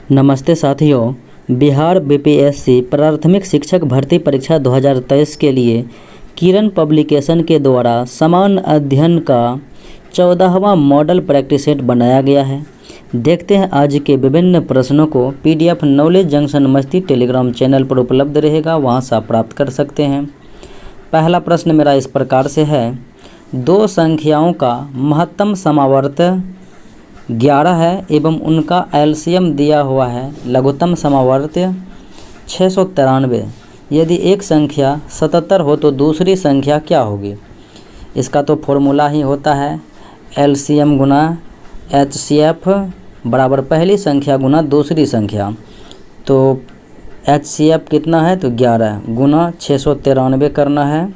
नमस्ते साथियों, बिहार बीपीएससी प्राथमिक शिक्षक भर्ती परीक्षा 2023 के लिए किरण पब्लिकेशन के द्वारा समान अध्ययन का 14वां मॉडल प्रैक्टिस सेट बनाया गया है। देखते हैं आज के विभिन्न प्रश्नों को। पीडीएफ नॉलेज जंक्शन मस्ती टेलीग्राम चैनल पर उपलब्ध रहेगा, वहां से आप प्राप्त कर सकते हैं। पहला प्रश्न मेरा इस प्रकार से है, दो संख्याओं का महत्तम समावर्त 11 है एवं उनका एलसीएम दिया हुआ है लघुत्तम समावर्त 693। यदि एक संख्या 77 हो तो दूसरी संख्या क्या होगी? इसका तो फॉर्मूला ही होता है एलसीएम गुना एचसीएफ बराबर पहली संख्या गुना दूसरी संख्या। तो एचसीएफ कितना है तो 11 गुना 693 करना है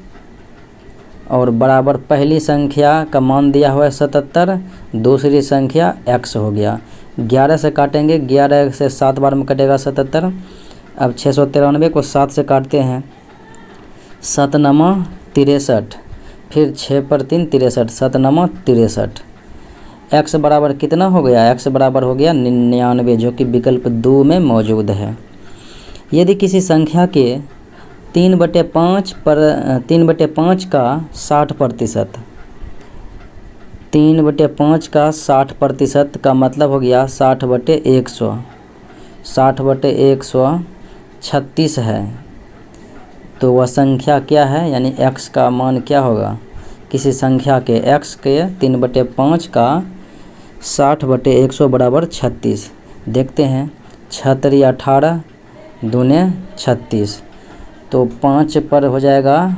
और बराबर पहली संख्या का मान दिया हुआ है 77, दूसरी संख्या x हो गया। 11 से काटेंगे, 11 से 7 बार में कटेगा 77। अब 693 को 7 से काटते हैं, 7 9 63, फिर 6 पर 3 63, 7 9 63। x बराबर कितना हो गया? x बराबर हो गया 99, जो कि विकल्प 2 में मौजूद है। यदि किसी संख्या के 3/5 का 60%, 3/5 का 60% का मतलब हो गया 60/100, 60/100 36 है। तो वह संख्या क्या है, यानी x का मान क्या होगा? किसी संख्या के x के 3/5 का 60/100 बराबर 36। देखते हैं, 6 18 दूने 36, तो 5 पर हो जाएगा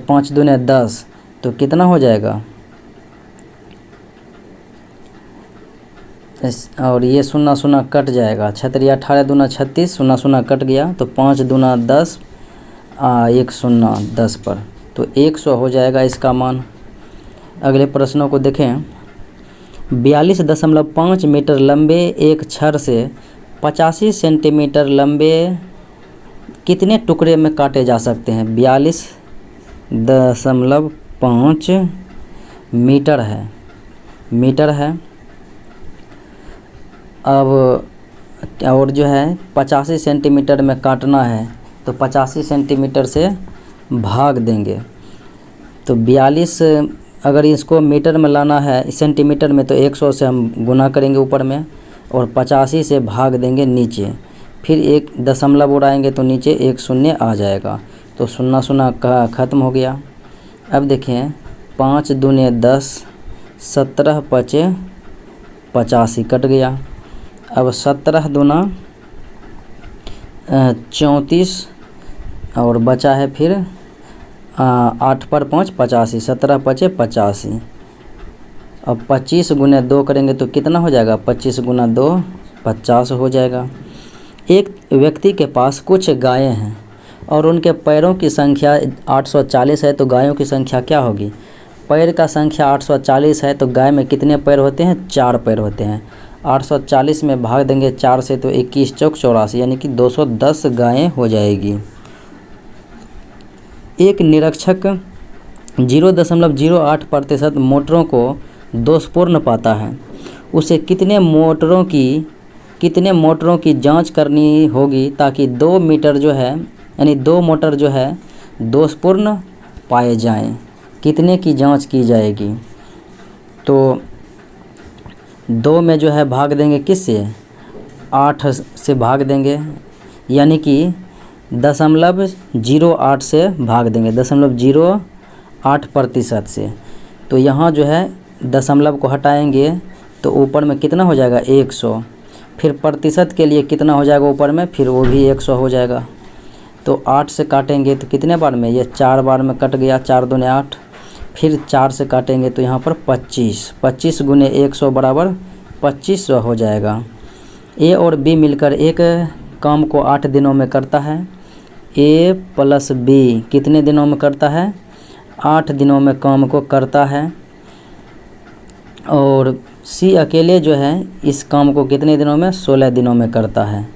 5 दूने 10, तो कितना हो जाएगा? और ये 0 0 कट जाएगा, 6 18 दूना 36, 0 0 कट गया, तो 5 दूना 10, 1 0 10 पर, तो 100 हो जाएगा इसका मान। अगले प्रश्नों को देखें। 42.5 मीटर लंबे एक छड़ से 85 सेंटीमीटर लंबे कितने टुकड़े में काटे जा सकते हैं? 42.5 मीटर है। अब और जो है 85 सेंटीमीटर में काटना है, तो 85 सेंटीमीटर से भाग देंगे। तो 42, अगर इसको मीटर में लाना है सेंटीमीटर में, तो 100 से हम गुना करेंगे ऊपर में और 85 से भाग देंगे नीचे, फिर एक दशमलव उड़ाएंगे तो नीचे 1 0 आ जाएगा, तो 0 0 का ख़त्म हो गया। अब देखें, 5 दूने 10, 17 5 85 कट गया। अब 17 दूना 34 और बचा है फिर 8 पर 5 85, 17 5 85। अब 25 गुने 2 करेंगे तो कितना हो जाएगा? 25 गुना 2 50 हो जाएगा। एक व्यक्ति के पास कुछ गायें हैं और उनके पैरों की संख्या 840 है, तो गायों की संख्या क्या होगी? पैर का संख्या 840 है, तो गाय में कितने पैर होते हैं? 4 पैर होते हैं। 840 में भाग देंगे 4 से, तो 21 चौक 84, यानी कि 210 गायें हो जाएगी। एक निरीक्षक 0.08% मोटरों को दोषपूर्ण पाता है। उसे कितने मोटरों की जांच करनी होगी ताकि 2 मीटर जो है, यानी 2 मोटर जो है दोषपूर्ण पाए जाएं? कितने की जांच की जाएगी? तो 2 में जो है भाग देंगे किससे? 8 से भाग देंगे, यानी कि 0.08 से भाग देंगे, 0.08% से। तो यहाँ जो है दशमलव को हटाएंगे तो ऊपर में कितना हो जाएगा? 100। फिर प्रतिशत के लिए कितना हो जाएगा ऊपर में? फिर वो भी 100 हो जाएगा। तो 8 से काटेंगे तो कितने बार में? ये 4 बार में कट गया, 4 दूने 8। फिर 4 से काटेंगे तो यहाँ पर 25 गुने 100 बराबर 2500 हो जाएगा। ए और बी मिलकर एक काम को 8 दिनों में करता है। ए प्लस बी कितने दिनों में करता है? 8 दिनों में काम को करता है। और सी अकेले जो है इस काम को कितने दिनों में? 16 दिनों में करता है,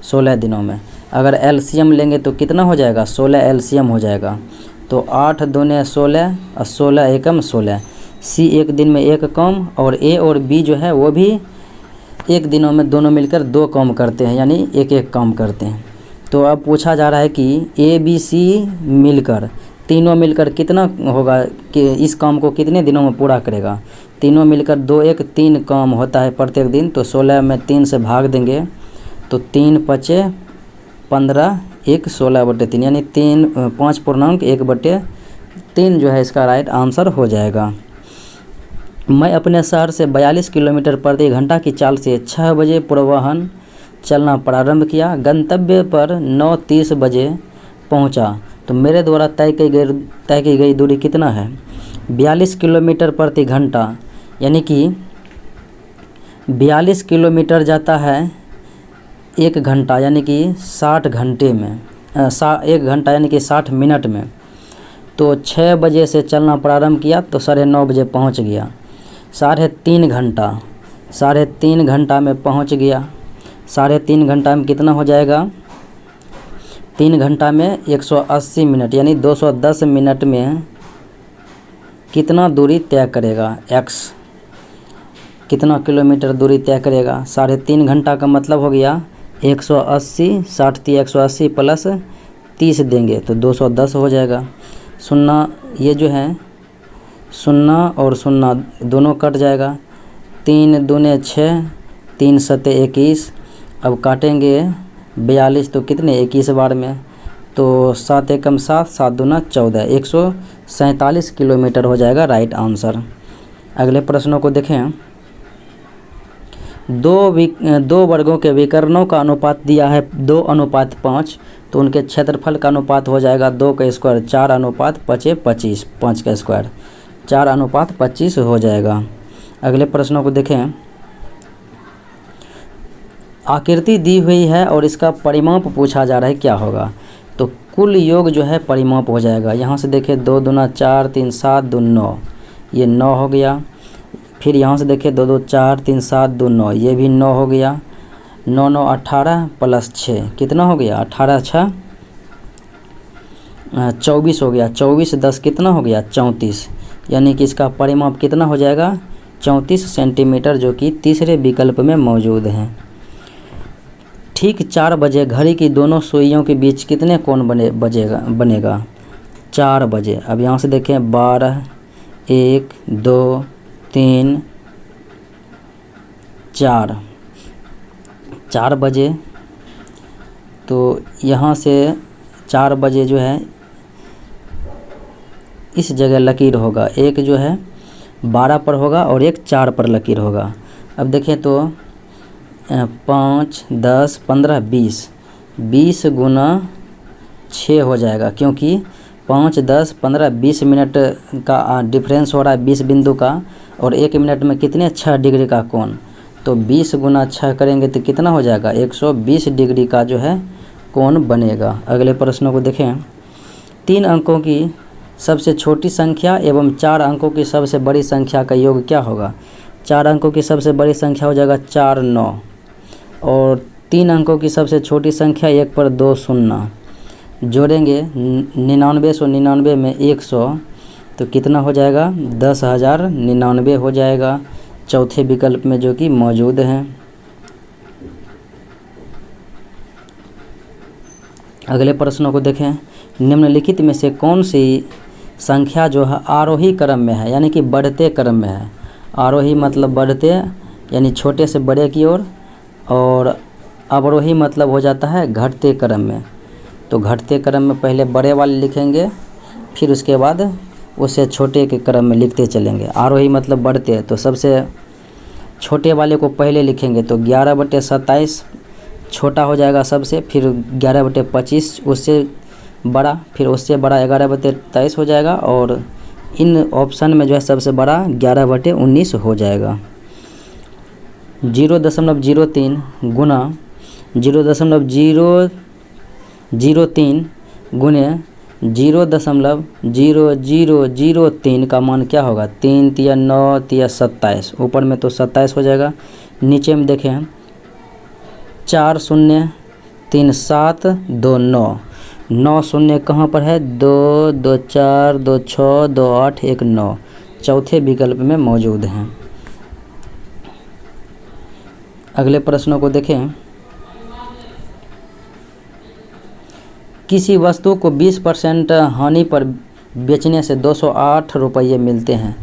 16 दिनों में। अगर एलसीएम लेंगे तो कितना हो जाएगा? 16 एलसीएम हो जाएगा। तो 8 दूने 16 और 16 एकम 16। सी एक दिन में एक काम, और ए और बी जो है वो भी एक दिनों में दोनों मिलकर 2 काम करते हैं, यानी एक एक काम करते हैं। तो अब पूछा जा रहा है कि ए बी सी मिलकर, तीनों मिलकर कितना होगा कि इस काम को कितने दिनों में पूरा करेगा। तीनों मिलकर 2 1 3 काम होता है प्रत्येक दिन, तो 16 में 3 से भाग देंगे तो 3 पचे 15 1 16/3, यानी 5.1/3 जो है इसका राइट आंसर हो जाएगा। मैं अपने शहर से 42 किलोमीटर प्रति घंटा की चाल से 6 बजे पूर्वाह्न चलना प्रारंभ किया। गंतव्य पर 9:30 बजे पहुंचा, तो मेरे द्वारा तय की गई दूरी कितना है। 42 किलोमीटर प्रति घंटा, यानी कि 42 किलोमीटर जाता है 1 घंटा, यानी कि 60 घंटे में 1 घंटा यानी कि 60 मिनट में। तो 6 बजे से चलना प्रारंभ किया तो 9:30 बजे पहुंच गया। 3.5 घंटा, 3.5 घंटा में पहुंच गया। 3.5 घंटा में कितना हो जाएगा। 3 घंटा में 180 मिनट, यानी 210 मिनट में कितना दूरी तय करेगा। x कितना किलोमीटर दूरी तय करेगा। 3.5 घंटा का मतलब हो गया 180, 60 × 180 प्लस 30 देंगे तो 210 हो जाएगा। 0 ये जो है 0 और 0 दोनों कट जाएगा। 3 दूने 6, 3 सते 21। अब काटेंगे 42 तो कितने 21 बार में, तो 7 एकम 7, 7 दूना 14, 147 किलोमीटर हो जाएगा राइट आंसर। अगले प्रश्नों को देखें। दो वर्गों के विकर्णों का अनुपात दिया है 2:5, तो उनके क्षेत्रफल का अनुपात हो जाएगा 2 का स्क्वायर 4:5 5 का स्क्वायर 4:25 हो जाएगा। अगले प्रश्नों को देखें। आकृति दी हुई है और इसका परिमाप पूछा जा रहा है, क्या होगा। तो कुल योग जो है परिमाप हो जाएगा। यहाँ से देखें 2 दूना 4, 3 7 2 9, ये 9 हो गया। फिर यहाँ से देखें 2 2 4 3 7 2 9, ये भी 9 हो गया। 9 9 18 प्लस 6 कितना हो गया। 18 6 24 हो गया। 24 10 कितना हो गया 34, यानी कि इसका परिमाप कितना हो जाएगा 34 सेंटीमीटर, जो कि तीसरे विकल्प में मौजूद है। ठीक 4 बजे घड़ी की दोनों सुइयों के बीच कितने कोण बनेगा 4 बजे। अब यहाँ से देखें 12 1 2 3 4 बजे, तो यहाँ से 4 बजे जो है इस जगह लकीर होगा, एक जो है 12 पर होगा और एक 4 पर लकीर होगा। अब देखें तो 5 10 15 20 गुना 6 हो जाएगा, क्योंकि 5 10 15 20 मिनट का डिफरेंस हो रहा है 20 बिंदु का, और 1 मिनट में कितने 6 डिग्री का कोण, तो 20 गुना 6 करेंगे तो कितना हो जाएगा 120 डिग्री का जो है कोण बनेगा। अगले प्रश्नों को देखें। 3 अंकों की सबसे छोटी संख्या एवं 4 अंकों की सबसे बड़ी संख्या का योग क्या होगा। 4 अंकों की सबसे बड़ी संख्या हो जाएगा 4 9, और 3 अंकों की सबसे छोटी संख्या 1 पर 2 0, जोड़ेंगे 99 में 100 तो कितना हो जाएगा 10,099 हो जाएगा, चौथे विकल्प में जो कि मौजूद हैं। अगले प्रश्नों को देखें। निम्नलिखित में से कौन सी संख्या जो है आरोही क्रम में है, यानी कि बढ़ते क्रम में है। आरोही मतलब बढ़ते यानी छोटे से बड़े की ओर, और अवरोही मतलब हो जाता है घटते क्रम में। तो घटते क्रम में पहले बड़े वाले लिखेंगे, फिर उसके बाद उससे छोटे के क्रम में लिखते चलेंगे। आरोही मतलब बढ़ते, तो सबसे छोटे वाले को पहले लिखेंगे, तो 11/27 छोटा हो जाएगा सबसे, फिर 11/25 उससे बड़ा, फिर उससे बड़ा 11/23 हो जाएगा, और इन ऑप्शन में जो है सबसे बड़ा 11/19 हो जाएगा। 0.03 गुना 0.003 गुने 0.0003 का मान क्या होगा। 3 × 9 × 27, ऊपर में तो 27 हो जाएगा, नीचे में देखें 4 0 3 7 2 9, 9 शून्य कहाँ पर है 2 2 4 2 6 2 8 1 9, चौथे विकल्प में मौजूद हैं। अगले प्रश्नों को देखें। किसी वस्तु को 20% हानि पर बेचने से 208 रुपये मिलते हैं,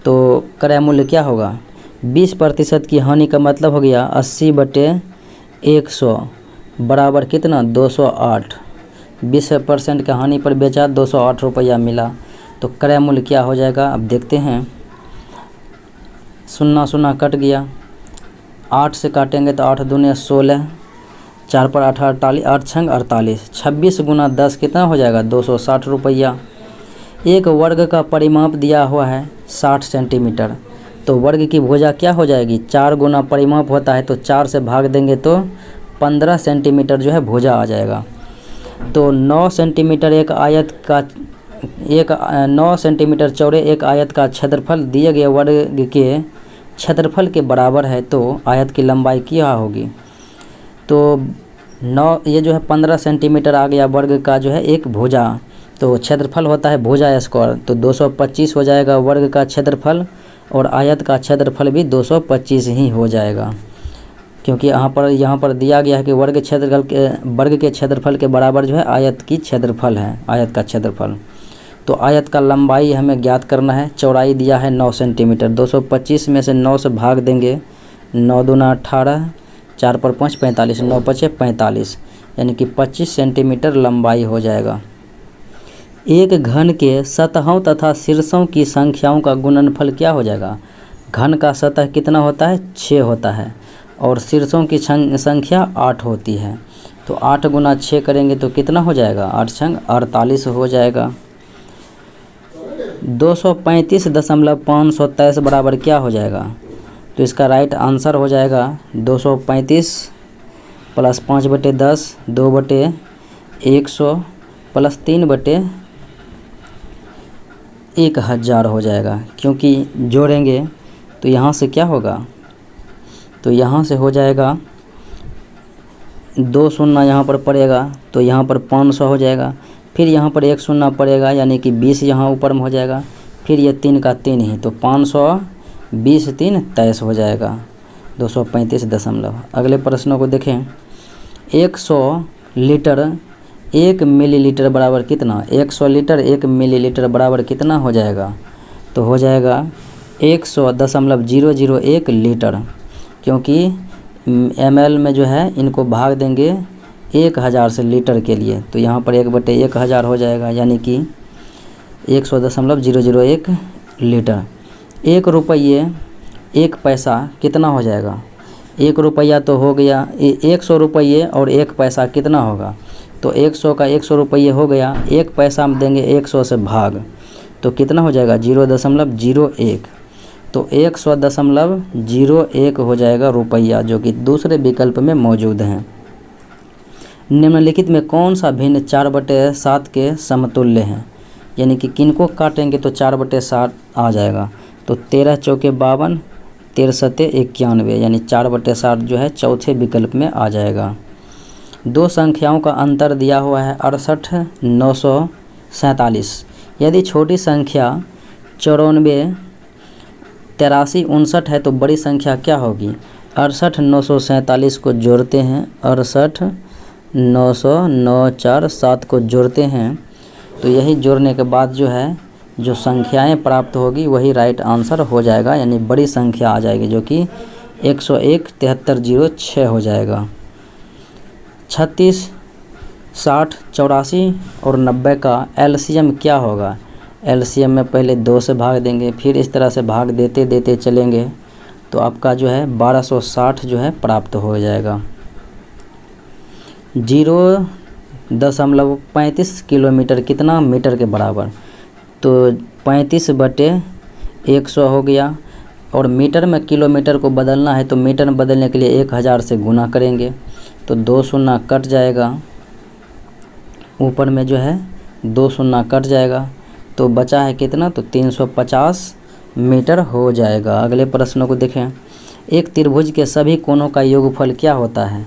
तो क्रय मूल्य क्या होगा? 20% की हानि का मतलब हो गया 80/100 बराबर कितना? 208। 20% का हानि पर बेचा, 208 रुपया मिला, तो क्रय मूल्य क्या हो जाएगा? अब देखते हैं। 0 कट गया, 8 से काटेंगे तो 8 दूने 16, 4 पर 8 48, 8 छंग 48, 26 गुना 10 कितना हो जाएगा? 260 रुपया। एक वर्ग का परिमाप दिया हुआ है 60 सेंटीमीटर, तो वर्ग की भुजा क्या हो जाएगी? 4 गुना परिमाप होता है तो 4 से भाग देंगे तो 15 सेंटीमीटर जो है भुजा आ जाएगा। तो 9 सेंटीमीटर एक आयत का 9 सेंटीमीटर चौड़े एक आयत का क्षेत्रफल दिए गए वर्ग के क्षेत्रफल के बराबर है, तो आयत की लंबाई क्या होगी? तो 9 ये जो है 15 सेंटीमीटर आ गया वर्ग का जो है एक भुजा, तो क्षेत्रफल होता है भुजा स्क्वायर, तो 225 हो जाएगा वर्ग का क्षेत्रफल, और आयत का क्षेत्रफल भी 225 ही हो जाएगा, क्योंकि यहाँ पर दिया गया है कि वर्ग के क्षेत्रफल के बराबर जो है आयत की क्षेत्रफल है, आयत का क्षेत्रफल। तो आयत का लंबाई हमें ज्ञात करना है, चौड़ाई दिया है 9 सेंटीमीटर, 225 में से 9 से भाग देंगे, 9 दूना 18, 4 पर 5 45, 9 पचे 45, यानी कि 25 सेंटीमीटर लंबाई हो जाएगा। एक घन के सतहों तथा शीर्षों की संख्याओं का गुणनफल क्या हो जाएगा? घन का सतह कितना होता है? 6 होता है, और शीर्षों की संख्या 8 होती है, तो 8 गुना 6 करेंगे तो कितना हो जाएगा? 8 छंग 48 हो जाएगा। 235.523 बराबर क्या हो जाएगा? तो इसका राइट आंसर हो जाएगा 235 प्लस 5/10, 2/100 प्लस 3/1000 हो जाएगा, क्योंकि जोड़ेंगे तो यहाँ से क्या होगा? तो यहाँ से हो जाएगा 2 शून्य यहाँ पर पड़ेगा, तो यहाँ पर 500 हो जाएगा, फिर यहाँ पर 1 शून्य पड़ेगा, यानी कि 20 यहाँ ऊपर में हो जाएगा, फिर ये 3 का 3 ही, तो 520 3 23 हो जाएगा 235 . अगले प्रश्नों को देखें। 100 लीटर 1 मिलीलीटर बराबर कितना? 100 लीटर 1 मिलीलीटर बराबर कितना हो जाएगा? तो हो जाएगा 100.001 लीटर, क्योंकि ml में जो है इनको भाग देंगे 1000 से लीटर के लिए, तो यहाँ पर 1/1000 हो जाएगा, यानी कि 100.001 लीटर। 1 रुपये 1 पैसा कितना हो जाएगा? 1 रुपया तो हो गया, 100 रुपये और 1 पैसा कितना होगा? तो 100 का 100 रुपये हो गया, 1 पैसा हम देंगे 100 से भाग, तो कितना हो जाएगा? 0.01, तो 100.01 हो जाएगा रुपया, जो कि दूसरे विकल्प में मौजूद हैं। निम्नलिखित में कौन सा भिन्न 4/7 के समतुल्य है? यानी कि किनको काटेंगे तो 4/7 आ जाएगा, तो 13 चौके 52, 13 सत्ते 91, यानी 4/7 जो है चौथे विकल्प में आ जाएगा। दो संख्याओं का अंतर दिया हुआ है 68 947। यदि छोटी संख्या 94 83 59 है तो बड़ी संख्या क्या होगी? 68 947 को जोड़ते हैं, 68 900 9 4 7 को जोड़ते हैं, तो यही जोड़ने के बाद जो है जो संख्याएं प्राप्त होगी वही राइट आंसर हो जाएगा, यानी बड़ी संख्या आ जाएगी, जो कि 101 7306 हो जाएगा। 36 60 84 और 90 का एलसीएम क्या होगा? एलसीएम में पहले 2 से भाग देंगे, फिर इस तरह से भाग देते देते चलेंगे, तो आपका जो है 1260 जो है प्राप्त हो जाएगा। 0.35 किलोमीटर कितना मीटर के बराबर? तो 35/100 हो गया, और मीटर में किलोमीटर को बदलना है तो मीटर में बदलने के लिए 1000 से गुना करेंगे, तो 2 शून्य कट जाएगा, ऊपर में जो है 2 शून्य कट जाएगा, तो बचा है कितना? तो 350 मीटर हो जाएगा। अगले प्रश्नों को देखें। एक त्रिभुज के सभी कोणों का योगफल क्या होता है?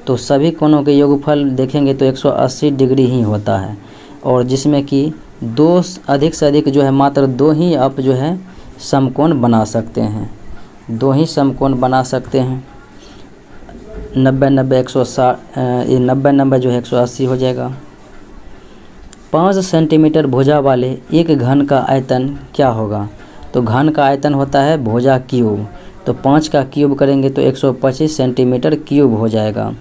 तो सभी कोणों के योगफल देखेंगे तो 180 डिग्री ही होता है, और जिसमें कि अधिक से अधिक जो है मात्र 2 ही आप जो है समकोण बना सकते हैं, 2 ही समकोण बना सकते हैं। 90 90 160, ये 90 90 जो है 180 हो जाएगा। 5 सेंटीमीटर भुजा वाले एक घन का आयतन क्या होगा? तो घन का आयतन होता है भुजा क्यूब, तो 5 का क्यूब करेंगे तो 125 सेंटीमीटर क्यूब हो जाएगा।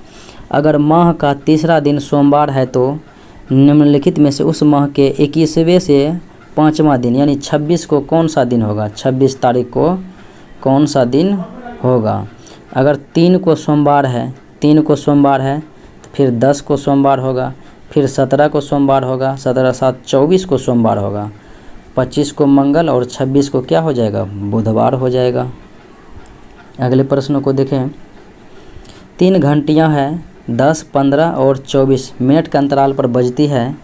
अगर माह का तीसरा दिन सोमवार है तो निम्नलिखित में से उस माह के 21वें से 5वां दिन यानी 26 को कौन सा दिन होगा? 26 तारीख को कौन सा दिन होगा? अगर 3 को सोमवार है, 3 को सोमवार है तो फिर 10 को सोमवार होगा, फिर 17 को सोमवार होगा, 17 7 24 को सोमवार होगा, 25 को मंगल और 26 को क्या हो जाएगा? बुधवार हो जाएगा। अगले प्रश्नों को देखें। 3 घंटियां हैं 10, 15 और 24 मिनट के अंतराल पर बजती है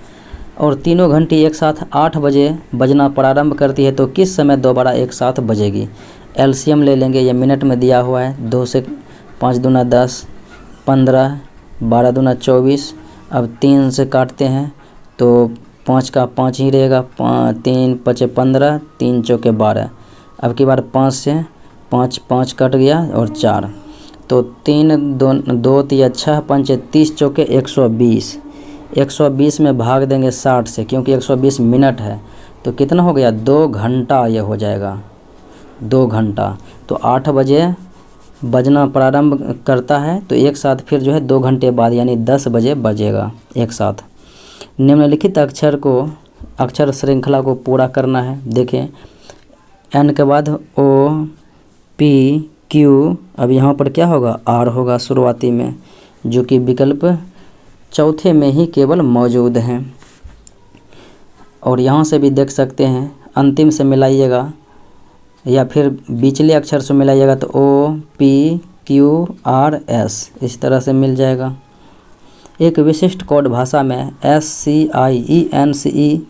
और तीनों घंटी एक साथ 8 बजे बजना प्रारंभ करती है, तो किस समय दोबारा एक साथ बजेगी? एलसीएम ले लेंगे, ये मिनट में दिया हुआ है। 2 से 5 दूना 10, 15, 12 दूना 24। अब 3 से काटते हैं तो 5 का 5 ही रहेगा, 3 5 15, 3 चौके 12। अब की बार 5 से 5 5 कट गया और 4, तो 3 2 3 6 5 30 चौके 120। 120 में भाग देंगे 60 से, क्योंकि 120 मिनट है, तो कितना हो गया? 2 घंटा ये हो जाएगा, 2 घंटा। तो 8 बजे बजना प्रारंभ करता है, तो एक साथ फिर जो है 2 घंटे बाद यानी 10 बजे बजेगा एक साथ। निम्नलिखित अक्षर श्रृंखला को पूरा करना है। देखें, एन के बाद ओ पी क्यू, अब यहाँ पर क्या होगा? आर होगा शुरुआती में, जो कि विकल्प चौथे में ही केवल मौजूद हैं। और यहाँ से भी देख सकते हैं, अंतिम से मिलाइएगा या फिर बीचले अक्षर से मिलाइएगा तो O P Q R S इस तरह से मिल जाएगा। एक विशिष्ट कोड भाषा में SCIENCE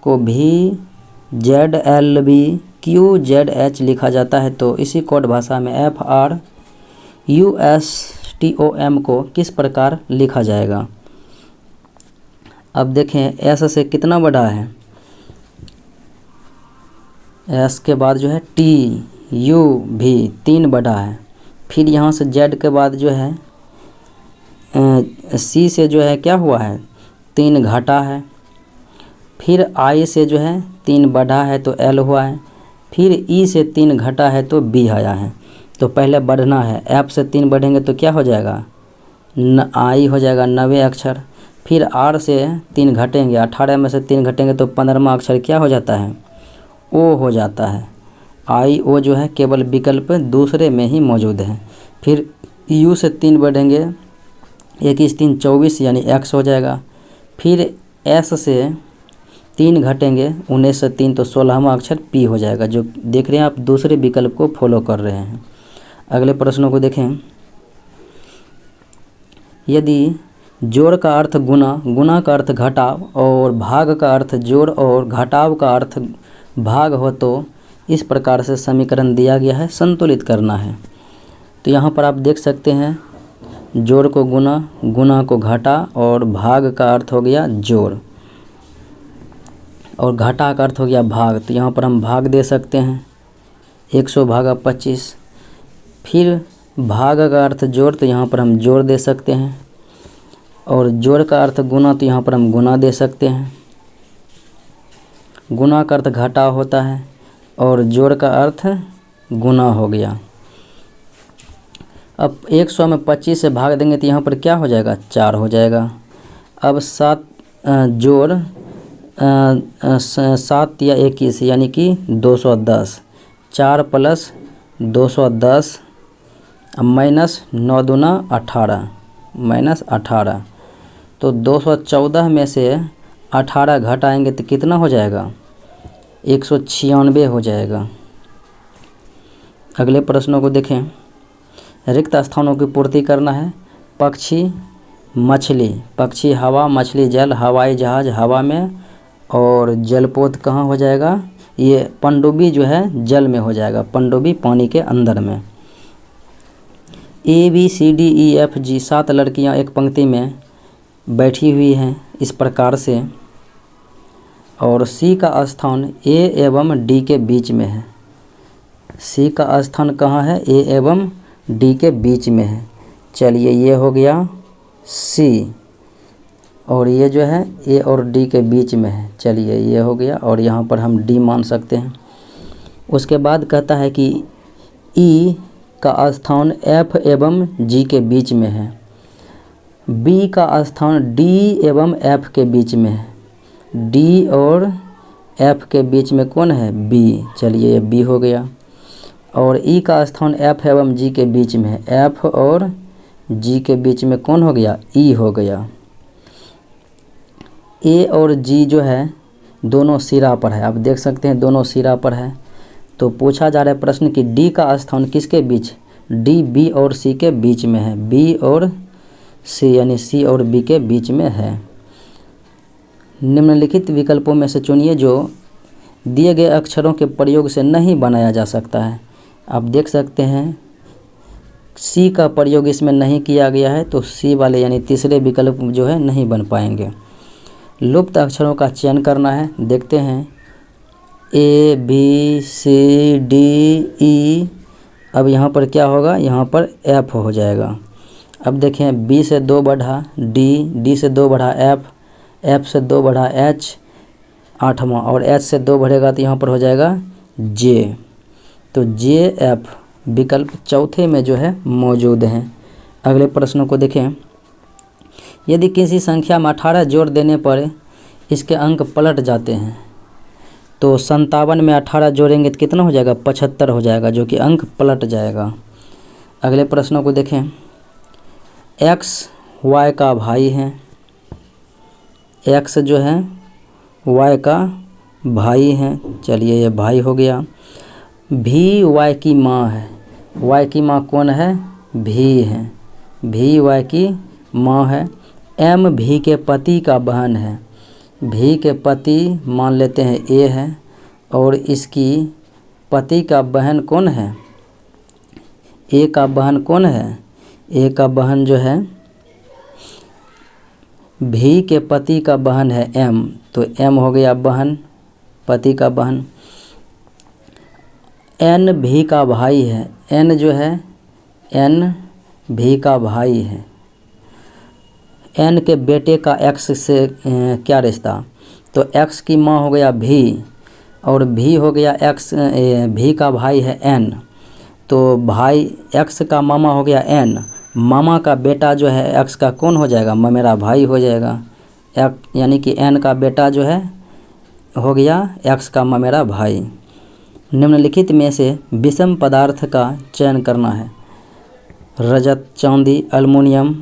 को VZLBQZH लिखा जाता है, तो इसी कोड भाषा में FRUSTOM को किस प्रकार लिखा जाएगा? अब देखें, एस से कितना बड़ा है? एस के बाद जो है TU भी 3 बड़ा है। फिर यहाँ से Z के बाद जो है C से जो है क्या हुआ है? 3 घटा है। फिर I से जो है 3 बढ़ा है तो L हुआ है। फिर E से 3 घटा है तो B आया है। तो पहले बढ़ना है, F से 3 बढ़ेंगे तो क्या हो जाएगा? I हो जाएगा 90 अक्षर। फिर R से 3 घटेंगे, 18 में से 3 घटेंगे तो 15वां अक्षर क्या हो जाता है? O हो जाता है। IO जो है केवल विकल्प दूसरे में ही मौजूद है। फिर U से 3 बढ़ेंगे, 21 3 24 यानी X हो जाएगा। फिर S से 3 घटेंगे, 19 से 3 तो 16वां अक्षर P हो जाएगा। जो देख रहे हैं आप दूसरे विकल्प को फॉलो कर रहे हैं। अगले प्रश्नों को देखें। यदि जोड़ का अर्थ गुना, गुना का अर्थ घटाव और भाग का अर्थ जोड़ और घटाव का अर्थ भाग हो तो इस प्रकार से समीकरण दिया गया है, संतुलित करना है। तो यहाँ पर आप देख सकते हैं, जोड़ को गुना, गुना को घटा और भाग का अर्थ हो गया जोड़ और घटा का अर्थ हो गया भाग। तो यहाँ पर हम भाग दे सकते हैं 100 भागा 25। फिर भाग का अर्थ जोड़, तो यहाँ पर हम जोड़ दे सकते हैं। और जोड़ का अर्थ गुना, तो यहाँ पर हम गुना दे सकते हैं। गुना का अर्थ घटा होता है और जोड़ का अर्थ गुना हो गया। अब 100 में 25 से भाग देंगे तो यहाँ पर क्या हो जाएगा? 4 हो जाएगा। अब 7 जोड़ 7 या 21 यानी कि 210, 4 प्लस 210 माइनस 9 दूना 18 माइनस 18, तो 214 में से 18 घटाएंगे तो कितना हो जाएगा? 196 हो जाएगा। अगले प्रश्नों को देखें। रिक्त स्थानों की पूर्ति करना है। पक्षी मछली, पक्षी हवा, मछली जल, हवाई जहाज हवा में और जलपोत कहाँ हो जाएगा? ये पनडुब्बी जो है जल में हो जाएगा, पनडुब्बी पानी के अंदर में। ABCDEFG 7 लड़कियां एक पंक्ति में बैठी हुई हैं इस प्रकार से, और C का स्थान A एवं D के बीच में है। C का स्थान कहाँ है? A एवं D के बीच में है। चलिए ये हो गया सी, और ये जो है ए और डी के बीच में है। चलिए ये हो गया, और यहाँ पर हम डी मान सकते हैं। उसके बाद कहता है कि ई का स्थान एफ एवं जी के बीच में है, बी का स्थान डी एवं एफ के बीच में है, डी और एफ के बीच में कौन है, बी। चलिए ये बी हो गया। और ई का स्थान एफ एवं जी के बीच में है, एफ और जी के बीच में कौन हो गया, ई हो गया। ए और जी जो है दोनों सिरा पर है, आप देख सकते हैं दोनों सिरा पर है। तो पूछा जा रहा है प्रश्न कि डी का स्थान किसके बीच, डी बी और सी के बीच में है, बी और सी यानी सी और बी के बीच में है। निम्नलिखित विकल्पों में से चुनिए जो दिए गए अक्षरों के प्रयोग से नहीं बनाया जा सकता है। आप देख सकते हैं सी का प्रयोग इसमें नहीं किया गया है, तो सी वाले यानी तीसरे विकल्प जो है नहीं बन पाएंगे। लुप्त अक्षरों का चयन करना है। देखते हैं A B C D E, अब यहाँ पर क्या होगा, यहाँ पर एफ हो जाएगा। अब देखें बी से 2 बढ़ा डी, डी से 2 बढ़ा एफ, एफ से 2 बढ़ा एच 8वां, और एच से 2 बढ़ेगा तो यहाँ पर हो जाएगा जे। तो जे एफ विकल्प चौथे में जो है मौजूद हैं। अगले प्रश्नों को देखें। यदि किसी संख्या में 18 जोड़ देने पर इसके अंक पलट जाते हैं, तो 57 में 18 जोड़ेंगे तो कितना हो जाएगा, 75 हो जाएगा, जो कि अंक पलट जाएगा। अगले प्रश्नों को देखें। एक्स वाई का भाई है, एक्स जो है वाई का भाई है, चलिए ये भाई हो गया। भी वाई की माँ है, वाई की माँ कौन है, भी है, भी वाई की माँ है। एम भी के पति का बहन है, भी के पति मान लेते हैं ए है, और इसकी पति का बहन कौन है, ए का बहन कौन है, ए का बहन जो है भी के पति का बहन है एम, तो एम हो गया बहन, पति का बहन। एन भी का भाई है, एन जो है एन भी का भाई है। एन के बेटे का एक्स से क्या रिश्ता, तो एक्स की माँ हो गया भी, और भी हो गया एक्स, भी का भाई है एन, तो भाई एक्स का मामा हो गया एन, मामा का बेटा जो है एक्स का कौन हो जाएगा, मेरा भाई हो जाएगा। यानी कि एन का बेटा जो है हो गया एक्स का मेरा भाई। निम्नलिखित में से विषम पदार्थ का चयन करना है। रजत, चांदी, एल्युमिनियम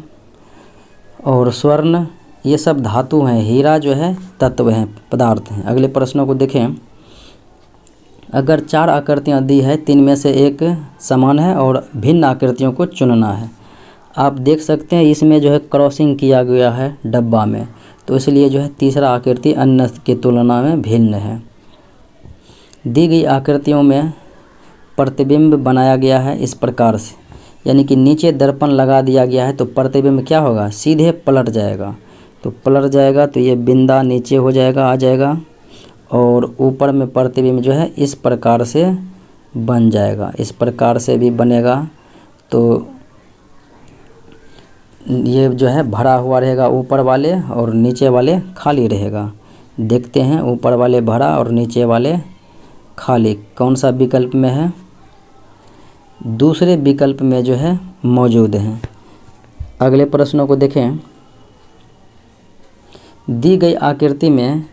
और स्वर्ण ये सब धातु हैं, हीरा जो है तत्व हैं, पदार्थ हैं। अगले प्रश्नों को देखें। अगर 4 आकृतियाँ दी है, 3 में से एक समान है और भिन्न आकृतियों को चुनना है। आप देख सकते हैं इसमें जो है क्रॉसिंग किया गया है डब्बा में, तो इसलिए जो है तीसरा आकृति अन्य की तुलना में भिन्न है। दी गई आकृतियों में प्रतिबिंब बनाया गया है इस प्रकार से, यानी कि नीचे दर्पण लगा दिया गया है तो प्रतिबिंब क्या होगा, सीधे पलट जाएगा। तो पलट जाएगा तो ये बिंदा नीचे हो जाएगा, आ जाएगा, और ऊपर में प्रतिबिंब जो है इस प्रकार से बन जाएगा, इस प्रकार से भी बनेगा। तो ये जो है भरा हुआ रहेगा ऊपर वाले, और नीचे वाले खाली रहेगा। देखते हैं ऊपर वाले भरा और नीचे वाले खाली कौन सा विकल्प में है, दूसरे विकल्प में जो है मौजूद हैं। अगले प्रश्नों को देखें। दी गई आकृति में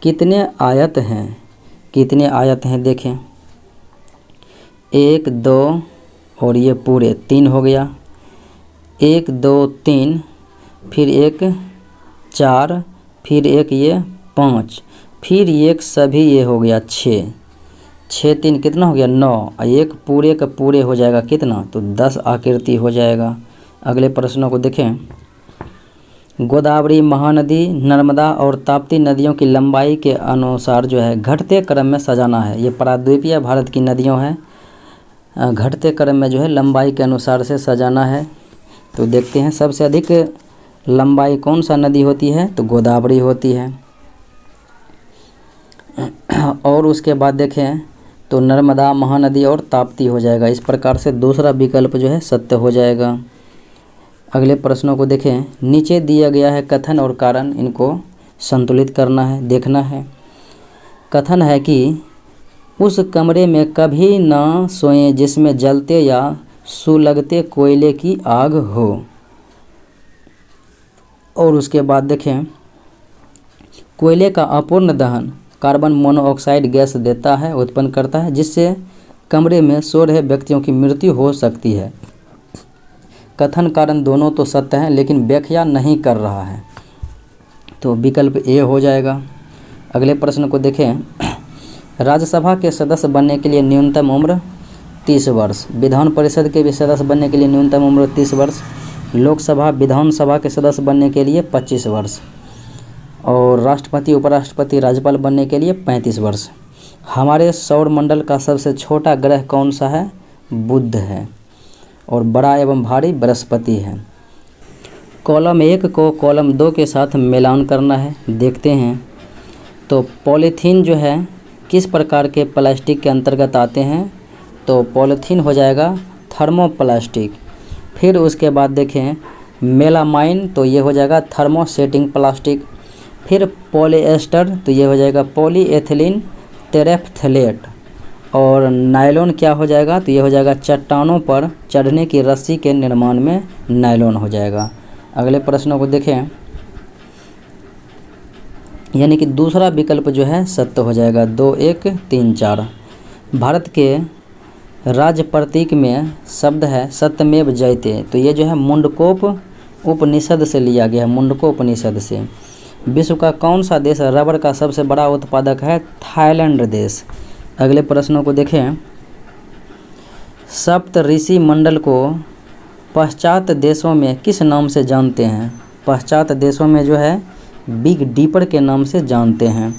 कितने आयत हैं, कितने आयत हैं देखें। 1 2 और ये पूरे 3 हो गया, 1 2 3, फिर 1 4, फिर 1 ये 5, फिर 1 सभी ये हो गया 6, 6 3 कितना हो गया 9, और 1 पूरे का पूरे हो जाएगा कितना, तो 10 आकृति हो जाएगा। अगले प्रश्नों को देखें। गोदावरी, महानदी, नर्मदा और ताप्ती नदियों की लंबाई के अनुसार जो है घटते क्रम में सजाना है। ये प्रायद्वीपीय भारत की नदियों है, घटते क्रम में जो है लंबाई के अनुसार से सजाना है। तो देखते हैं सबसे अधिक लंबाई कौन सा नदी होती है, तो गोदावरी होती है। और उसके बाद देखें तो नर्मदा, महानदी और ताप्ती हो जाएगा। इस प्रकार से दूसरा विकल्प जो है सत्य हो जाएगा। अगले प्रश्नों को देखें। नीचे दिया गया है कथन और कारण, इनको संतुलित करना है, देखना है। कथन है कि उस कमरे में कभी ना सोएं जिसमें जलते या सुलगते कोयले की आग हो। और उसके बाद देखें, कोयले का अपूर्ण दहन कार्बन मोनोऑक्साइड गैस देता है, उत्पन्न करता है, जिससे कमरे में सो रहे व्यक्तियों की मृत्यु हो सकती है। कथन कारण दोनों तो सत्य हैं, लेकिन व्याख्या नहीं कर रहा है, तो विकल्प ए हो जाएगा। अगले प्रश्न को देखें। राज्यसभा के सदस्य बनने के लिए न्यूनतम उम्र 30 वर्ष, विधान परिषद के भी सदस्य बनने के लिए न्यूनतम उम्र 30 वर्ष, लोकसभा विधानसभा के सदस्य बनने के लिए 25 वर्ष, और राष्ट्रपति उपराष्ट्रपति राज्यपाल बनने के लिए 35 वर्ष। हमारे सौर मंडल का सबसे छोटा ग्रह कौन सा है? बुध है, और बड़ा एवं भारी बृहस्पति है। कॉलम 1 को कॉलम 2 के साथ मिलान करना है, देखते हैं। तो पॉलीथीन जो है किस प्रकार के प्लास्टिक के अंतर्गत आते हैं? तो पॉलीथीन हो जाएगा थर्मोप्लास्टिक। फिर उसके बाद देखें मेलामाइन, तो ये हो जाएगा थर्मोसेटिंग प्लास्टिक। फिर पॉलीएस्टर, तो ये हो जाएगा पॉलीएथिलीन टेरेफ्थलेट। और नायलॉन क्या हो जाएगा? तो ये हो जाएगा चट्टानों पर चढ़ने की रस्सी के निर्माण में नायलॉन हो जाएगा। अगले प्रश्नों को देखें, यानी कि दूसरा विकल्प जो है सत्य हो जाएगा। 2, 1, 3, 4। भारत के राज्य प्रतीक में शब्द है सत्यमेव जयते, तो ये जो है मुंडकोप उपनिषद से लिया गया है, मुंडकोप उपनिषद से। विश्व का कौन सा देश रबर का सबसे बड़ा उत्पादक है? थाईलैंड देश। अगले प्रश्नों को देखें। सप्त ऋषि मंडल को पश्चात देशों में किस नाम से जानते हैं? पश्चात देशों में जो है बिग डीपर के नाम से जानते हैं।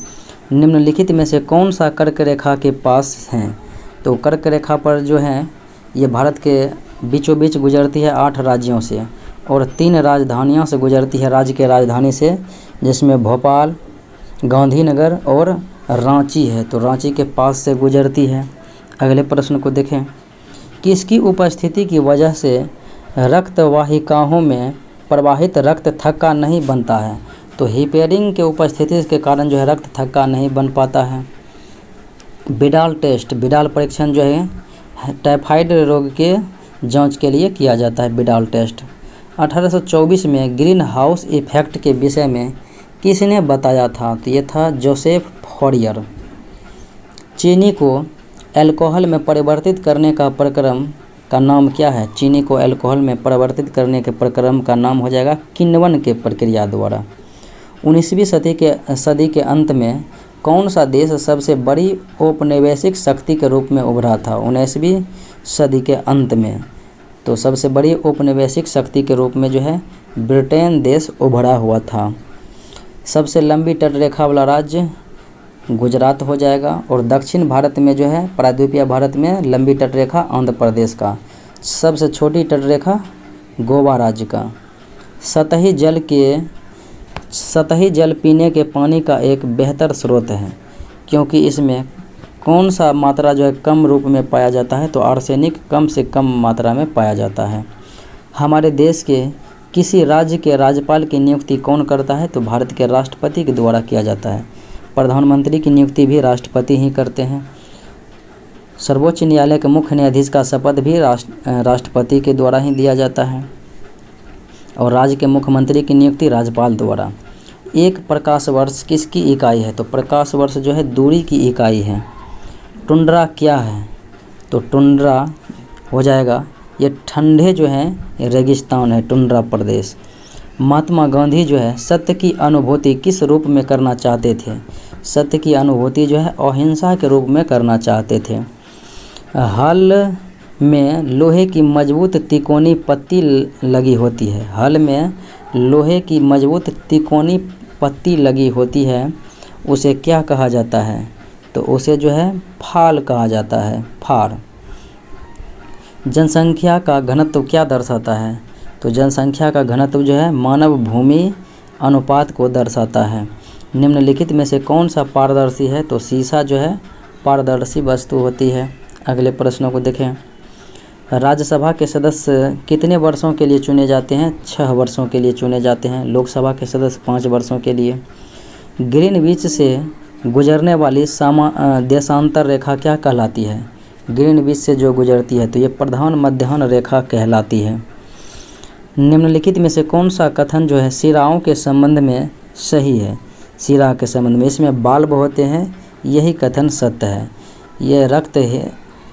निम्नलिखित में से कौन सा कर्क रेखा के पास हैं? तो कर्क रेखा पर जो है ये भारत के बीचों बीच गुजरती है 8 राज्यों से, और 3 राजधानियों से गुजरती है, राज्य के राजधानी से, जिसमें भोपाल, गांधीनगर और रांची है, तो रांची के पास से गुजरती है। अगले प्रश्न को देखें। किसकी उपस्थिति की वजह से रक्त वाहिकाओं में प्रवाहित रक्त थक्का नहीं बनता है? तो हिपेरिन के उपस्थिति के कारण जो है रक्त थक्का नहीं बन पाता है। बिडाल टेस्ट, बिडाल परीक्षण जो है टाइफाइड रोग के जांच के लिए किया जाता है, बिडाल टेस्ट। 1824 में ग्रीन हाउस इफेक्ट के विषय में किसने बताया था? तो ये था जोसेफ फॉरियर। चीनी को अल्कोहल में परिवर्तित करने का प्रक्रम का नाम क्या है? चीनी को अल्कोहल में परिवर्तित करने के प्रक्रम का नाम हो जाएगा किण्वन के प्रक्रिया द्वारा। 19वीं सदी के अंत में कौन सा देश सबसे बड़ी औपनिवेशिक शक्ति के रूप में उभरा था? 19वीं सदी के अंत में तो सबसे बड़ी औपनिवेशिक शक्ति के रूप में जो है ब्रिटेन देश उभरा हुआ था। सबसे लंबी तटरेखा वाला राज्य गुजरात हो जाएगा, और दक्षिण भारत में जो है प्रायद्वीपीय भारत में लंबी तटरेखा आंध्र प्रदेश का। सबसे छोटी तटरेखा गोवा राज्य का। सतही जल पीने के पानी का एक बेहतर स्रोत है, क्योंकि इसमें कौन सा मात्रा जो है कम रूप में पाया जाता है? तो आर्सेनिक कम से कम मात्रा में पाया जाता है। हमारे देश के किसी राज्य के राज्यपाल की नियुक्ति कौन करता है? तो भारत के राष्ट्रपति के द्वारा किया जाता है। प्रधानमंत्री की नियुक्ति भी राष्ट्रपति ही करते हैं। सर्वोच्च न्यायालय के मुख्य न्यायाधीश का शपथ भी राष्ट्रपति के द्वारा ही दिया जाता है, और राज्य के मुख्यमंत्री की नियुक्ति राज्यपाल द्वारा। एक प्रकाश वर्ष किसकी इकाई है? तो प्रकाश वर्ष जो है दूरी की इकाई है। टुंड्रा क्या है? तो टुंड्रा हो जाएगा ये ठंडे जो है रेगिस्तान है, टुंड्रा प्रदेश। महात्मा गांधी जो है सत्य की अनुभूति किस रूप में करना चाहते थे? सत्य की अनुभूति जो है अहिंसा के रूप में करना चाहते थे। हल में लोहे की मजबूत तिकोनी पत्ती लगी होती है। हल में लोहे की मजबूत तिकोनी पत्ती लगी होती है, उसे क्या कहा जाता है? तो उसे जो है फाल कहा जाता है, फार। जनसंख्या का घनत्व क्या दर्शाता है? तो जनसंख्या का घनत्व जो है मानव भूमि अनुपात को दर्शाता है। निम्नलिखित में से कौन सा पारदर्शी है? तो शीशा जो है पारदर्शी वस्तु होती है। अगले प्रश्नों को देखें। राज्यसभा के सदस्य कितने वर्षों के लिए चुने जाते हैं? 6 वर्षों के लिए चुने जाते हैं। लोकसभा के सदस्य 5 वर्षों के लिए। ग्रीनविच से गुजरने वाली देशांतर रेखा क्या कहलाती है? ग्रीनविच से जो गुजरती है तो ये प्रधान मध्याह्न रेखा कहलाती है। निम्नलिखित में से कौन सा कथन जो है शिराओं के संबंध में सही है? शिरा के संबंध में इसमें बाल्ब होते हैं, यही कथन सत्य है। ये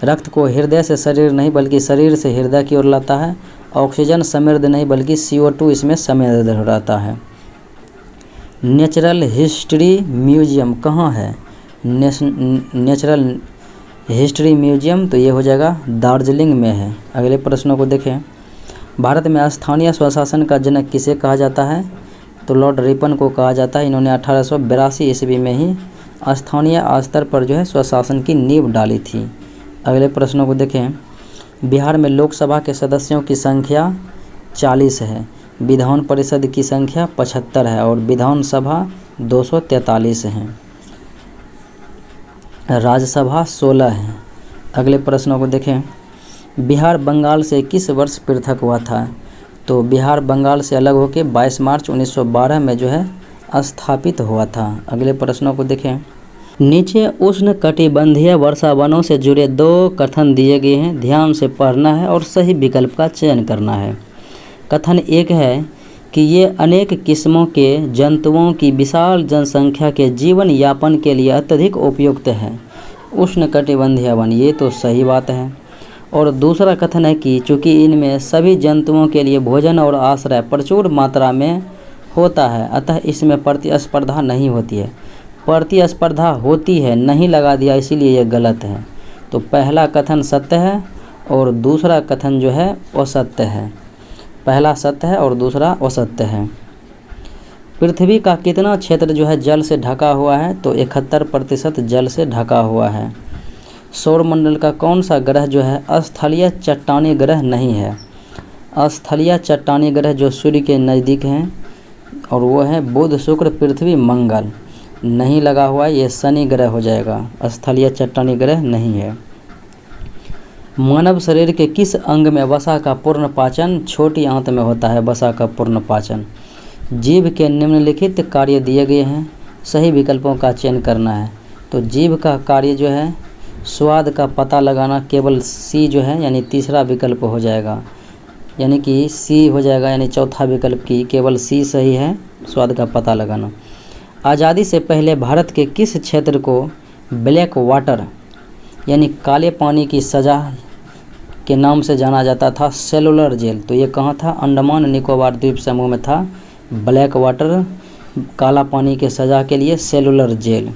रक्त को हृदय से शरीर नहीं बल्कि शरीर से हृदय की ओर लाता है। ऑक्सीजन समृद्ध नहीं बल्कि CO2 इसमें समृद्ध रहता है। नेचुरल हिस्ट्री म्यूजियम कहाँ है? नेचुरल हिस्ट्री म्यूजियम तो ये हो जाएगा दार्जिलिंग में है। अगले प्रश्नों को देखें। भारत में स्थानीय स्वशासन का जनक किसे कहा जाता है? तो लॉर्ड रिपन को कहा जाता है। इन्होंने 1882 ईस्वी में ही स्थानीय स्तर पर जो है स्वशासन की नींव डाली थी। अगले प्रश्नों को देखें। बिहार में लोकसभा के सदस्यों की संख्या 40 है, विधान परिषद की संख्या 75 है और विधानसभा 243 है। राज्यसभा 16 है। अगले प्रश्नों को देखें। बिहार बंगाल से किस वर्ष पृथक हुआ था? तो बिहार बंगाल से अलग होकर 22 मार्च 1912 में जो है स्थापित हुआ था। अगले प्रश्नों को देखें। नीचे उष्ण कटिबंधीय वर्षा वनों से जुड़े 2 कथन दिए गए हैं, ध्यान से पढ़ना है और सही विकल्प का चयन करना है। कथन 1 है कि ये अनेक किस्मों के जंतुओं की विशाल जनसंख्या के जीवन यापन के लिए अत्यधिक उपयुक्त है। उष्ण कटिबंधीय वन, ये तो सही बात है। और दूसरा कथन है कि चूँकि इनमें सभी जंतुओं के लिए भोजन और आश्रय प्रचुर मात्रा में होता है, अतः इसमें प्रतिस्पर्धा नहीं होती है। प्रतिस्पर्धा होती है नहीं लगा दिया, इसीलिए यह गलत है। तो पहला कथन सत्य है और दूसरा कथन जो है असत्य है। पहला सत्य है और दूसरा असत्य है। पृथ्वी का कितना क्षेत्र जो है जल से ढका हुआ है? तो 71% जल से ढका हुआ है। सौरमंडल का कौन सा ग्रह जो है स्थलीय चट्टानी ग्रह नहीं है? स्थलीय चट्टानी ग्रह जो सूर्य के नज़दीक हैं और वो है बुध, शुक्र, पृथ्वी, मंगल। नहीं लगा हुआ है, ये शनि ग्रह हो जाएगा, स्थलीय चट्टानी ग्रह नहीं है। मानव शरीर के किस अंग में वसा का पूर्ण पाचन छोटी आंत में होता है? वसा का पूर्ण पाचन। जीभ के निम्नलिखित कार्य दिए गए हैं, सही विकल्पों का चयन करना है। तो जीभ का कार्य जो है स्वाद का पता लगाना, केवल सी जो है यानी तीसरा विकल्प हो जाएगा, यानी कि सी हो जाएगा, यानी चौथा विकल्प की केवल सी सही है, स्वाद का पता लगाना। आज़ादी से पहले भारत के किस क्षेत्र को ब्लैक वाटर यानी काले पानी की सज़ा के नाम से जाना जाता था? Cellular jail. तो ये कहाँ था? अंडमान निकोबार द्वीप समूह में था ब्लैक वाटर, काला पानी के सज़ा के लिए सेलुलर जेल।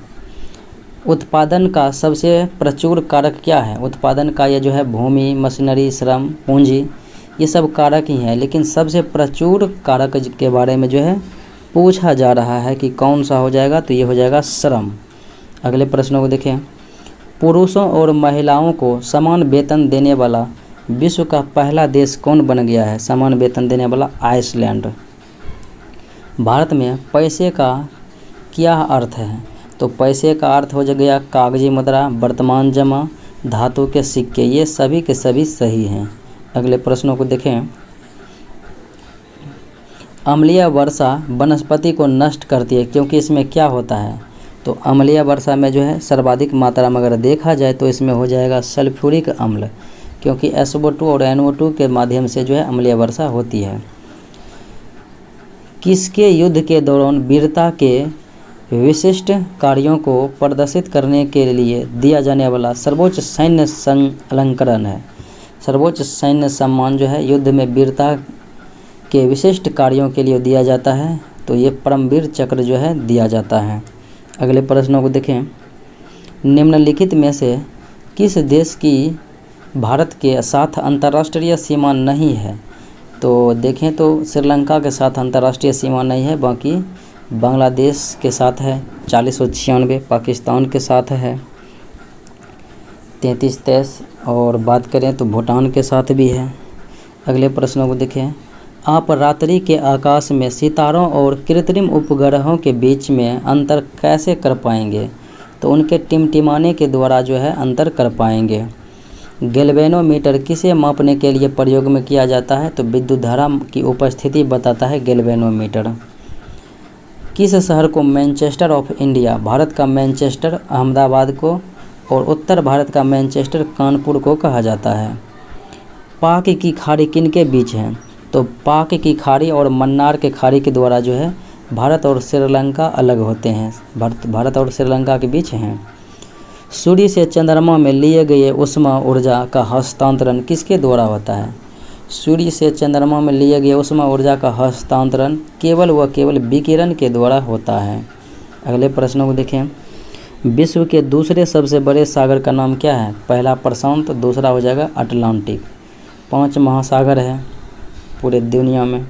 उत्पादन का सबसे प्रचुर कारक क्या है? उत्पादन का ये जो है भूमि, मशीनरी, श्रम, पूंजी, ये सब कारक ही हैं, लेकिन सबसे प्रचुर कारक के बारे में जो है पूछा जा रहा है कि कौन सा हो जाएगा? तो ये हो जाएगा श्रम। अगले प्रश्नों को देखें। पुरुषों और महिलाओं को समान वेतन देने वाला विश्व का पहला देश कौन बन गया है? समान वेतन देने वाला आइसलैंड। भारत में पैसे का क्या अर्थ है? तो पैसे का अर्थ हो गया कागजी मुद्रा, वर्तमान जमा, धातु के सिक्के, ये सभी के सभी सही हैं। अगले प्रश्नों को देखें। अम्लीय वर्षा वनस्पति को नष्ट करती है क्योंकि इसमें क्या होता है? तो अम्लीय वर्षा में जो है सर्वाधिक मात्रा में अगर देखा जाए तो इसमें हो जाएगा सल्फ्यूरिक अम्ल, क्योंकि SO2 और NO2 के माध्यम से जो है अम्लीय वर्षा होती है। किसके युद्ध के दौरान वीरता के विशिष्ट कार्यों को प्रदर्शित करने के लिए दिया जाने वाला सर्वोच्च सैन्य अलंकरण है? सर्वोच्च सैन्य सम्मान जो है युद्ध में वीरता के विशिष्ट कार्यों के लिए दिया जाता है, तो ये परमवीर चक्र जो है दिया जाता है। अगले प्रश्नों को देखें। निम्नलिखित में से किस देश की भारत के साथ अंतर्राष्ट्रीय सीमा नहीं है? तो देखें तो श्रीलंका के साथ अंतर्राष्ट्रीय सीमा नहीं है, बाकी बांग्लादेश के साथ है 4096, पाकिस्तान के साथ है 3323 और बात करें तो भूटान के साथ भी है। अगले प्रश्नों को देखें। आप रात्रि के आकाश में सितारों और कृत्रिम उपग्रहों के बीच में अंतर कैसे कर पाएंगे? तो उनके टिमटिमाने के द्वारा जो है अंतर कर पाएंगे। गैल्वेनोमीटर किसे मापने के लिए प्रयोग में किया जाता है? तो विद्युत धारा की उपस्थिति बताता है गैल्वेनोमीटर। किस शहर को मैनचेस्टर ऑफ इंडिया, भारत का मैनचेस्टर अहमदाबाद को और उत्तर भारत का मैनचेस्टर कानपुर को कहा जाता है? पाक की खाड़ी किनके बीच है? तो पाक की खाड़ी और मन्नार के खाड़ी के द्वारा जो है भारत और श्रीलंका अलग होते हैं, भारत और श्रीलंका के बीच हैं। सूर्य से चंद्रमा में लिए गए ऊष्मा ऊर्जा का हस्तांतरण किसके द्वारा होता है? सूर्य से चंद्रमा में लिए गए ऊष्मा ऊर्जा का हस्तांतरण केवल व केवल विकिरण के द्वारा होता है। अगले प्रश्नों को देखें। विश्व के दूसरे सबसे बड़े सागर का नाम क्या है? पहला प्रशांत, दूसरा हो जाएगा अटलांटिक। 5 महासागर है पूरे दुनिया में।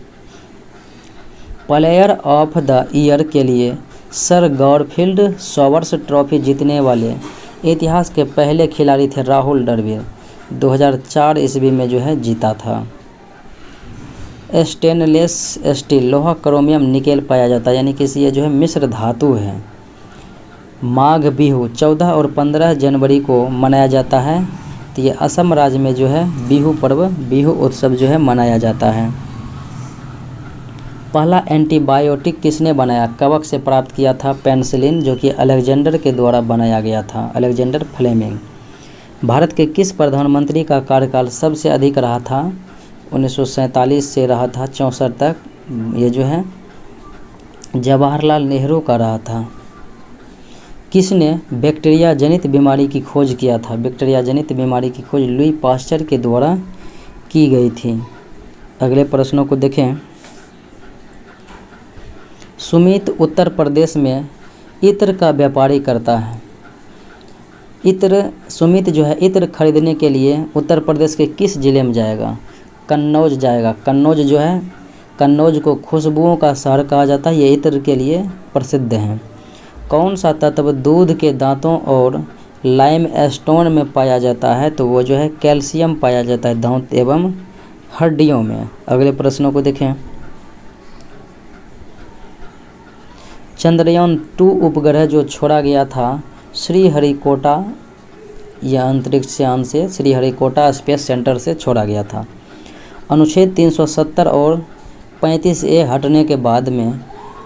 प्लेयर ऑफ द ईयर के लिए सर गॉरफील्ड सॉवर्स ट्रॉफी जीतने वाले इतिहास के पहले खिलाड़ी थे राहुल द्रविड़। 2004 ईस्वी में जो है जीता था। स्टेनलेस स्टील, लोहा, क्रोमियम, निकेल पाया जाता है, यानी कि ये जो है मिश्र धातु है। माघ बिहू 14 और 15 जनवरी को मनाया जाता है। तो ये असम राज्य में जो है बिहू पर्व, बिहू उत्सव जो है मनाया जाता है। पहला एंटीबायोटिक किसने बनाया? कवक से प्राप्त किया था पेनिसिलिन, जो कि अलेक्जेंडर के द्वारा बनाया गया था, अलेक्जेंडर फ्लेमिंग। भारत के किस प्रधानमंत्री का कार्यकाल सबसे अधिक रहा था? 1947 से रहा था 64 तक। ये जो है जवाहरलाल नेहरू का रहा था। किसने बैक्टीरिया जनित बीमारी की खोज किया था? बैक्टीरिया जनित बीमारी की खोज लुई पास्चर के द्वारा की गई थी। अगले प्रश्नों को देखें। सुमित उत्तर प्रदेश में इत्र का व्यापारी करता है। सुमित जो है इत्र खरीदने के लिए उत्तर प्रदेश के किस जिले में जाएगा? कन्नौज जाएगा। कन्नौज जो है, कन्नौज को खुशबुओं का शहर कहा जाता है, ये इत्र के लिए प्रसिद्ध है। कौन सा तत्व दूध के दांतों और लाइम स्टोन में पाया जाता है? तो वो जो है कैल्शियम पाया जाता है दांत एवं हड्डियों में। अगले प्रश्नों को देखें। चंद्रयान 2 उपग्रह जो छोड़ा गया था श्रीहरिकोटा या अंतरिक्ष यान से, श्रीहरिकोटा स्पेस सेंटर से छोड़ा गया था। अनुच्छेद 370 और 35A हटने के बाद में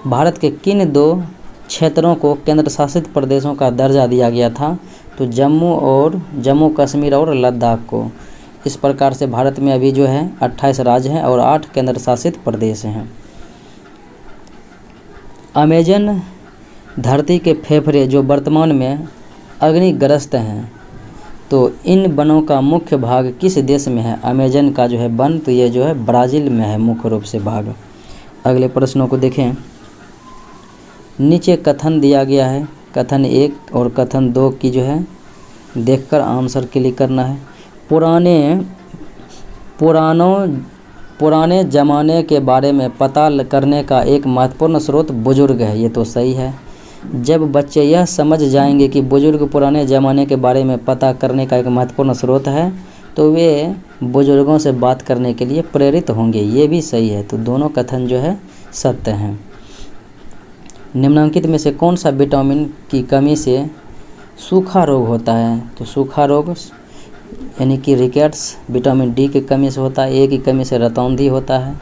भारत के किन 2 क्षेत्रों को केंद्र शासित प्रदेशों का दर्जा दिया गया था? तो जम्मू कश्मीर और लद्दाख को। इस प्रकार से भारत में अभी जो है 28 राज्य हैं और 8 केंद्र शासित प्रदेश हैं। अमेजन धरती के फेफड़े जो वर्तमान में अग्निग्रस्त हैं, तो इन वनों का मुख्य भाग किस देश में है? अमेजन का जो है वन, तो ये जो है ब्राज़ील में है मुख्य रूप से भाग। अगले प्रश्नों को देखें। नीचे कथन दिया गया है, कथन 1 और कथन 2 की जो है देखकर आंसर क्लिक करना है। पुराने ज़माने के बारे में पता करने का एक महत्वपूर्ण स्रोत बुजुर्ग है, ये तो सही है। जब बच्चे यह समझ जाएंगे कि बुजुर्ग पुराने ज़माने के बारे में पता करने का एक महत्वपूर्ण स्रोत है, तो वे बुजुर्गों से बात करने के लिए प्रेरित होंगे, ये भी सही है। तो दोनों कथन जो है सत्य हैं। निम्नलिखित में से कौन सा विटामिन की कमी से सूखा रोग होता है? तो सूखा रोग यानी कि रिकेट्स विटामिन डी की कमी से होता है, ए की कमी से रतौंधी होता है,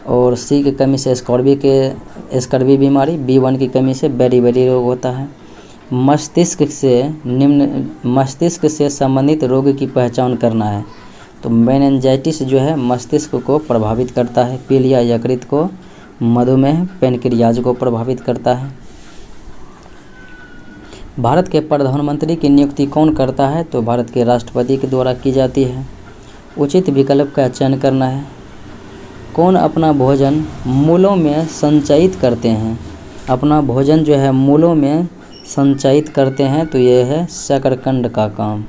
और सी की कमी से स्कर्वी बीमारी, B1 की कमी से बेरी रोग होता है। मस्तिष्क से संबंधित रोग की पहचान करना है। तो मेनिंजाइटिस जो है मस्तिष्क को प्रभावित करता है, पीलिया यकृत को, मधुमेह पैनक्रियाज को प्रभावित करता है। भारत के प्रधानमंत्री की नियुक्ति कौन करता है? तो भारत के राष्ट्रपति के द्वारा की जाती है। उचित विकल्प का चयन करना है। कौन अपना भोजन मूलों में संचयित करते हैं? अपना भोजन जो है मूलों में संचयित करते हैं, तो ये है शकरकंद का काम।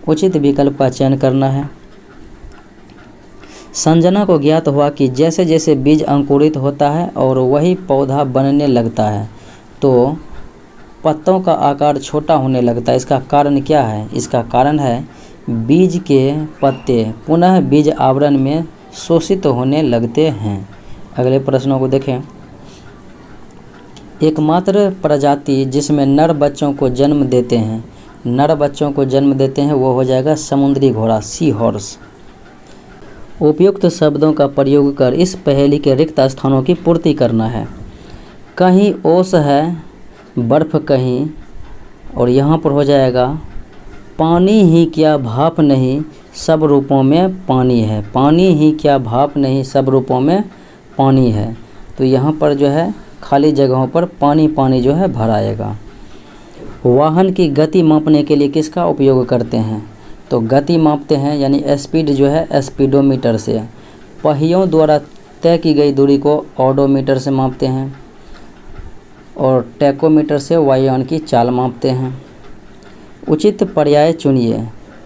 उचित विकल्प का चयन करना है। संजना को ज्ञात हुआ कि जैसे जैसे बीज अंकुरित होता है और वही पौधा बनने लगता है, तो पत्तों का आकार छोटा होने लगता है। इसका कारण क्या है? इसका कारण है बीज के पत्ते पुनः बीज आवरण में शोषित होने लगते हैं। अगले प्रश्नों को देखें। एकमात्र प्रजाति जिसमें नर बच्चों को जन्म देते हैं नर बच्चों को जन्म देते हैं वो हो जाएगा समुद्री घोड़ा, सी हॉर्स। उपयुक्त शब्दों का प्रयोग कर इस पहेली के रिक्त स्थानों की पूर्ति करना है। कहीं ओस है बर्फ़ कहीं, और यहाँ पर हो जाएगा पानी ही क्या भाप नहीं सब रूपों में पानी है। पानी ही क्या भाप नहीं सब रूपों में पानी है। तो यहाँ पर जो है खाली जगहों पर पानी पानी जो है भर आएगा। वाहन की गति मापने के लिए किसका उपयोग करते हैं? तो गति मापते हैं यानी स्पीड जो है स्पीडोमीटर से। पहियों द्वारा तय की गई दूरी को ऑडोमीटर से मापते हैं, और टैकोमीटर से वायुयान की चाल मापते हैं। उचित पर्याय चुनिए।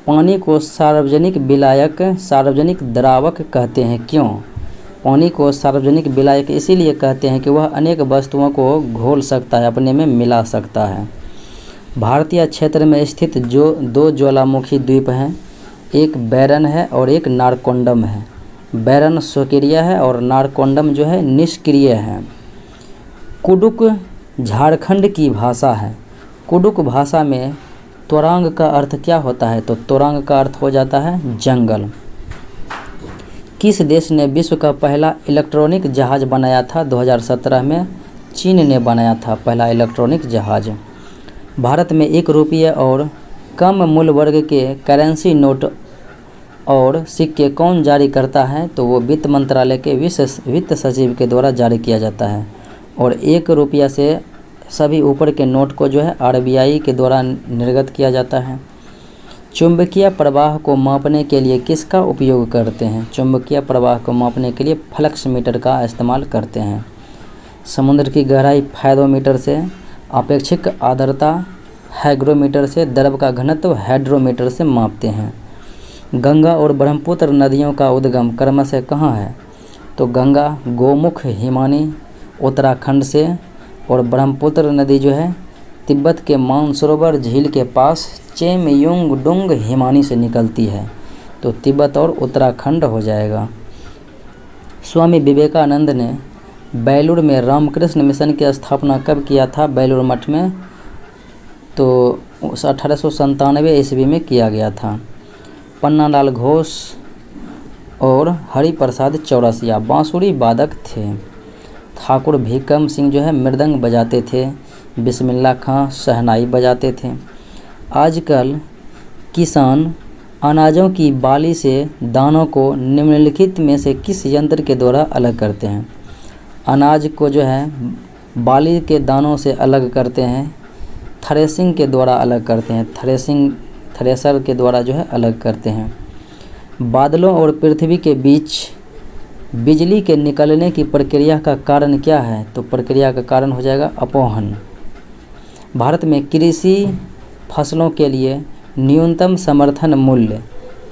पानी को सार्वजनिक विलायक, सार्वजनिक द्रावक कहते हैं। क्यों? पानी को सार्वजनिक विलायक इसीलिए कहते हैं कि वह अनेक वस्तुओं को घोल सकता है, अपने में मिला सकता है। भारतीय क्षेत्र में स्थित जो 2 ज्वालामुखी द्वीप हैं, एक बैरन है और एक नारकोंडम है। बैरन सक्रिय है और नारकोंडम जो है निष्क्रिय है। कुडुक झारखंड की भाषा है। कुडुक भाषा में तोरांग का अर्थ क्या होता है? तो तोरांग का अर्थ हो जाता है जंगल। किस देश ने विश्व का पहला इलेक्ट्रॉनिक जहाज बनाया था? 2017 में चीन ने बनाया था पहला इलेक्ट्रॉनिक जहाज। भारत में 1 रुपये और कम मूल्य वर्ग के करेंसी नोट और सिक्के कौन जारी करता है? तो वो वित्त मंत्रालय के वित्त सचिव के द्वारा जारी किया जाता है। और 1 रुपया से सभी ऊपर के नोट को जो है RBI के द्वारा निर्गत किया जाता है। चुंबकीय प्रवाह को मापने के लिए किसका उपयोग करते हैं? चुंबकीय प्रवाह को मापने के लिए फ्लक्स मीटर का इस्तेमाल करते हैं। समुद्र की गहराई फायदोमीटर से, अपेक्षिक आर्द्रता हैग्रोमीटर से, द्रव का घनत्व हाइड्रोमीटर से मापते हैं। गंगा और ब्रह्मपुत्र नदियों का उद्गम क्रमशः कहाँ है? तो गंगा गोमुख हिमानी उत्तराखंड से, और ब्रह्मपुत्र नदी जो है तिब्बत के मानसरोवर झील के पास चेमयुंगडुंग हिमानी से निकलती है। तो तिब्बत और उत्तराखंड हो जाएगा। स्वामी विवेकानंद ने बेलूर में रामकृष्ण मिशन की स्थापना कब किया था? बेलूर मठ में तो 1897 ईस्वी में किया गया था। पन्नालाल घोष और हरिप्रसाद चौरसिया बांसुरी वादक थे। ठाकुर भीकम सिंह जो है मृदंग बजाते थे। बिस्मिल्लाह खां शहनाई बजाते थे। आजकल किसान अनाजों की बाली से दानों को निम्नलिखित में से किस यंत्र के द्वारा अलग करते हैं? अनाज को जो है बाली के दानों से अलग करते हैं, थ्रेसिंग के द्वारा अलग करते हैं। थ्रेसर के द्वारा जो है अलग करते हैं। बादलों और पृथ्वी के बीच बिजली के निकलने की प्रक्रिया का कारण क्या है? तो प्रक्रिया का कारण हो जाएगा अपवहन। भारत में कृषि फसलों के लिए न्यूनतम समर्थन मूल्य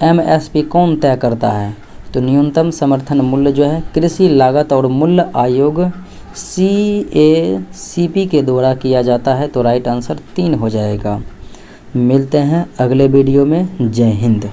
MSP कौन तय करता है? तो न्यूनतम समर्थन मूल्य जो है कृषि लागत और मूल्य आयोग CACP के द्वारा किया जाता है। तो राइट आंसर 3 हो जाएगा। मिलते हैं अगले वीडियो में। जय हिंद।